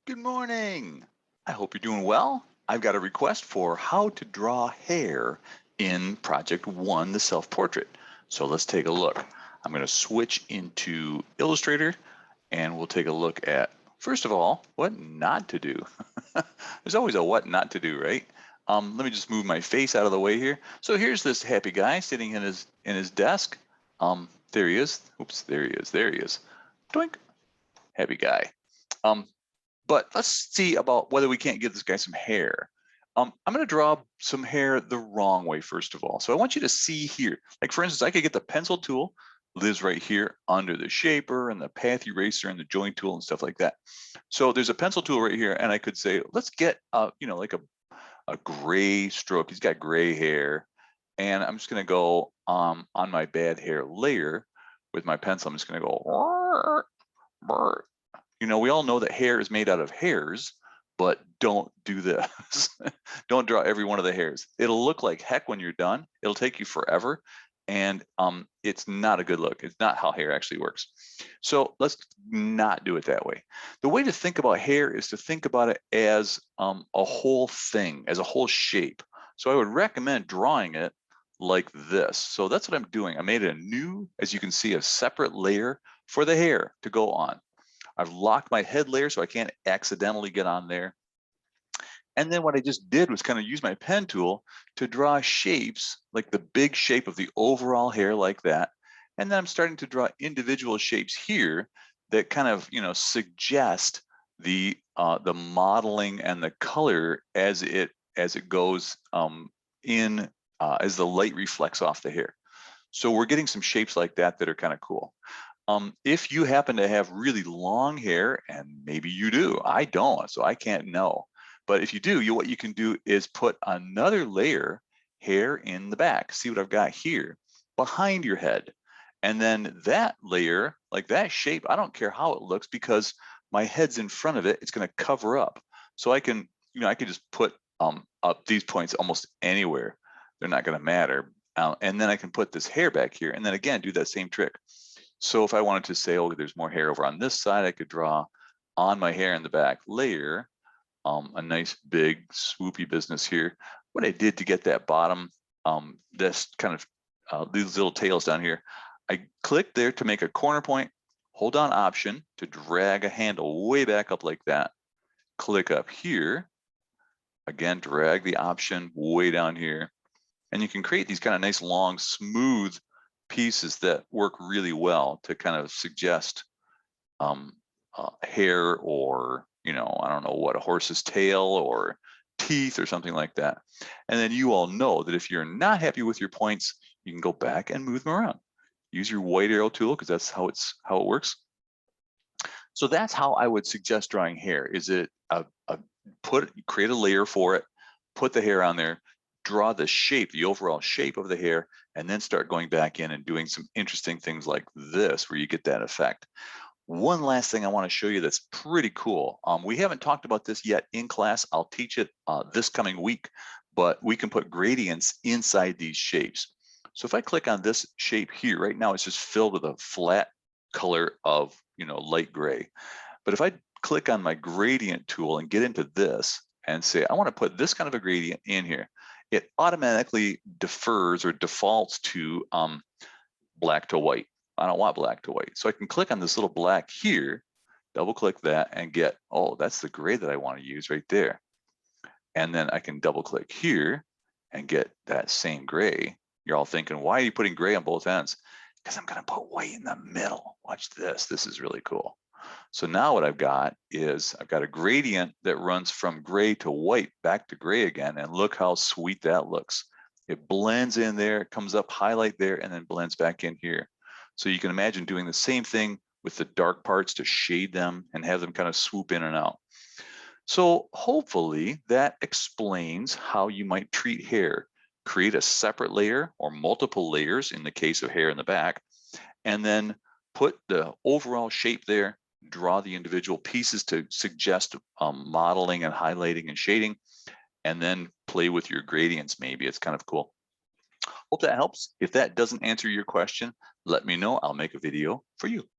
Good morning. I hope you're doing well. I've got a request for how to draw hair in Project 1, the self-portrait. So let's take a look. I'm going to switch into Illustrator and we'll take a look at, first of all, what not to do. There's always a what not to do, right? Let me just move my face out of the way here. So here's this happy guy sitting in his desk. There he is. Oops, there he is. There he is. Doink. Happy guy. Um, but let's see about whether we can't give this guy some hair. I'm going to draw some hair the wrong way, first of all. So I want you to see here. Like, for instance, I could get the pencil tool, lives right here under the shaper and the path eraser and the joint tool and stuff like that. So there's a pencil tool right here, and I could say, let's get, like a gray stroke. He's got gray hair. And I'm just going to go on my bad hair layer with my pencil. I'm just going to go, we all know that hair is made out of hairs, but don't do this. Don't draw every one of the hairs. It'll look like heck when you're done. It'll take you forever. And it's not a good look. It's not how hair actually works. So let's not do it that way. The way to think about hair is to think about it as a whole thing, as a whole shape. So I would recommend drawing it like this. So that's what I'm doing. I made a new, as you can see, a separate layer for the hair to go on. I've locked my head layer so I can't accidentally get on there. And then what I just did was kind of use my pen tool to draw shapes, like the big shape of the overall hair like that. And then I'm starting to draw individual shapes here that kind of, suggest the modeling and the color as it goes in as the light reflects off the hair. So we're getting some shapes like that that are kind of cool. If you happen to have really long hair, and maybe you do, I don't, so I can't know. But if you do, what you can do is put another layer hair in the back. See what I've got here behind your head. And then that layer, like that shape, I don't care how it looks because my head's in front of it, it's going to cover up. So I can just put up these points almost anywhere. They're not going to matter. And then I can put this hair back here and then again, do that same trick. So if I wanted to say, oh, there's more hair over on this side, I could draw on my hair in the back layer, a nice big swoopy business here. What I did to get that bottom, this kind of these little tails down here, I clicked there to make a corner point, hold down Option to drag a handle way back up like that. Click up here, again, drag the Option way down here. And you can create these kind of nice, long, smooth pieces that work really well to kind of suggest hair or, I don't know what, a horse's tail or teeth or something like that. And then you all know that if you're not happy with your points, you can go back and move them around. Use your white arrow tool because that's how it works. So that's how I would suggest drawing hair. Is it create a layer for it, put the hair on there, draw the shape, the overall shape of the hair, and then start going back in and doing some interesting things like this, where you get that effect. One last thing I want to show you that's pretty cool. We haven't talked about this yet in class. I'll teach it this coming week, but we can put gradients inside these shapes. So if I click on this shape here, right now it's just filled with a flat color of, light gray. But if I click on my gradient tool and get into this and say, I want to put this kind of a gradient in here, it automatically defers or defaults to black to white. I don't want black to white. So I can click on this little black here, double click that and get, oh, that's the gray that I want to use right there. And then I can double click here and get that same gray. You're all thinking, why are you putting gray on both ends? Because I'm going to put white in the middle. Watch this. This is really cool. So now what I've got is I've got a gradient that runs from gray to white back to gray again. And look how sweet that looks. It blends in there, it comes up, highlight there, and then blends back in here. So you can imagine doing the same thing with the dark parts to shade them and have them kind of swoop in and out. So hopefully that explains how you might treat hair. Create a separate layer or multiple layers in the case of hair in the back, and then put the overall shape there, draw the individual pieces to suggest modeling and highlighting and shading, and then play with your gradients. Maybe it's kind of cool. Hope that helps. If that doesn't answer your question, let me know. I'll make a video for you.